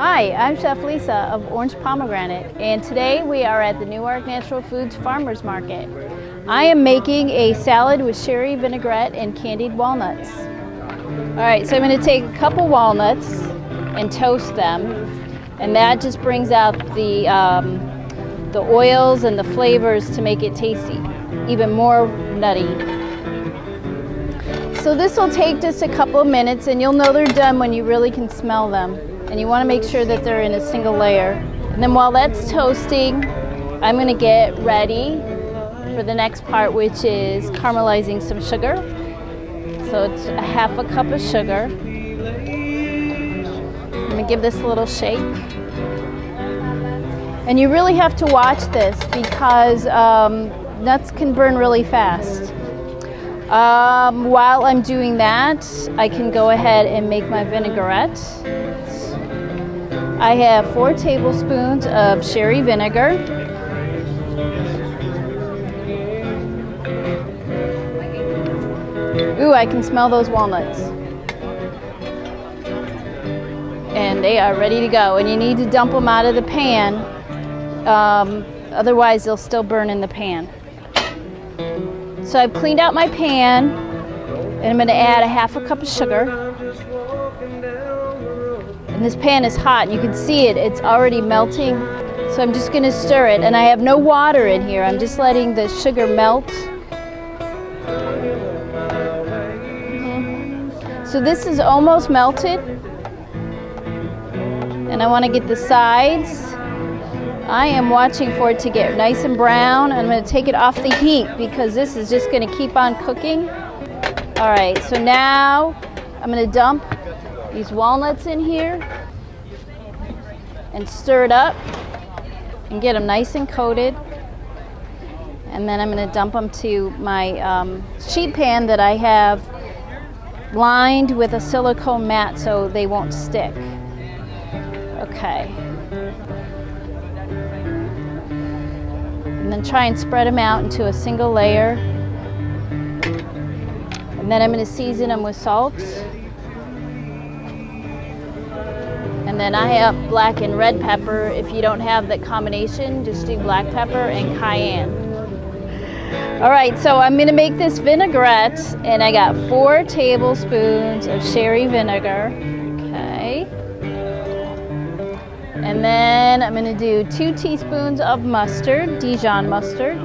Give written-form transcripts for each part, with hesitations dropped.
Hi, I'm Chef Lisa of Orange Pomegranate, and today we are at the Newark Natural Foods Farmers Market. I am making a salad with sherry vinaigrette and candied walnuts. All right, so I'm going to take a couple walnuts and toast them, and that just brings out the oils and the flavors to make it tasty, even more nutty. So this will take just a couple of minutes, and you'll know they're done when you really can smell them. And you want to make sure that they're in a single layer. And then while that's toasting, I'm going to get ready for the next part, which is caramelizing some sugar. So it's a half a cup of sugar. I'm going to give this a little shake. And you really have to watch this because nuts can burn really fast. While I'm doing that, I can go ahead and make my vinaigrette. I have 4 tablespoons of sherry vinegar. Ooh, I can smell those walnuts. And they are ready to go. And you need to dump them out of the pan. Otherwise, they'll still burn in the pan. So I've cleaned out my pan, and I'm going to add a half a cup of sugar. And this pan is hot, and you can see it's already melting. So I'm just going to stir it, and I have no water in here. I'm just letting the sugar melt. So this is almost melted, and I want to get the sides. I am watching for it to get nice and brown. I'm going to take it off the heat because this is just going to keep on cooking. All right, so now I'm going to dump these walnuts in here and stir it up and get them nice and coated. And then I'm going to dump them to my sheet pan that I have lined with a silicone mat so they won't stick. Okay. And then try and spread them out into a single layer. And then I'm going to season them with salt. And then I have black and red pepper. If you don't have that combination, just do black pepper and cayenne. All right, so I'm going to make this vinaigrette, and I got 4 tablespoons of sherry vinegar. Okay. And then I'm going to do 2 teaspoons of mustard, Dijon mustard.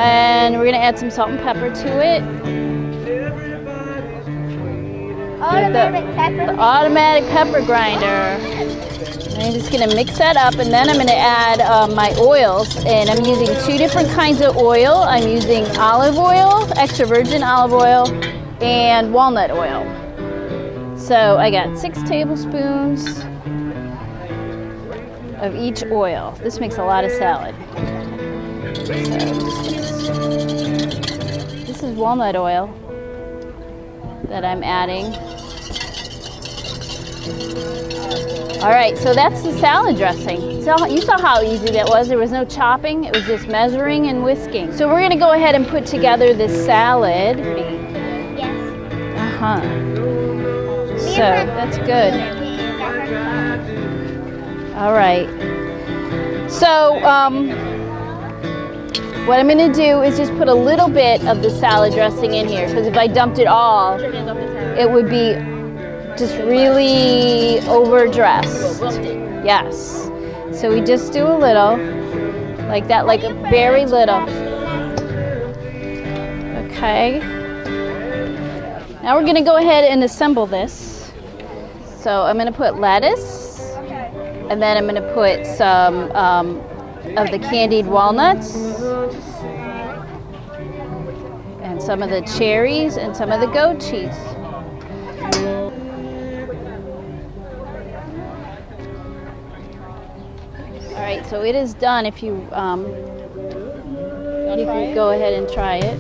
And we're going to add some salt and pepper to it. The automatic pepper grinder. And I'm just going to mix that up, and then I'm going to add my oils. And I'm using 2 different kinds of oil. I'm using olive oil, extra virgin olive oil, and walnut oil. So I got 6 tablespoons of each oil. This makes a lot of salad. So this is walnut oil that I'm adding. All right, so that's the salad dressing. So you saw how easy that was. There was no chopping. It was just measuring and whisking. So we're going to go ahead and put together this salad. Yes. Uh-huh. So that's good. All right. So what I'm going to do is just put a little bit of the salad dressing in here, because if I dumped it all, it would be just really overdressed. Yes. So we just do a little, like that, like a very little. Okay. Now we're going to go ahead and assemble this. So I'm going to put lettuce, and then I'm going to put some of the candied walnuts, and some of the cherries, and some of the goat cheese. All right, so it is done. If you can go ahead and try it.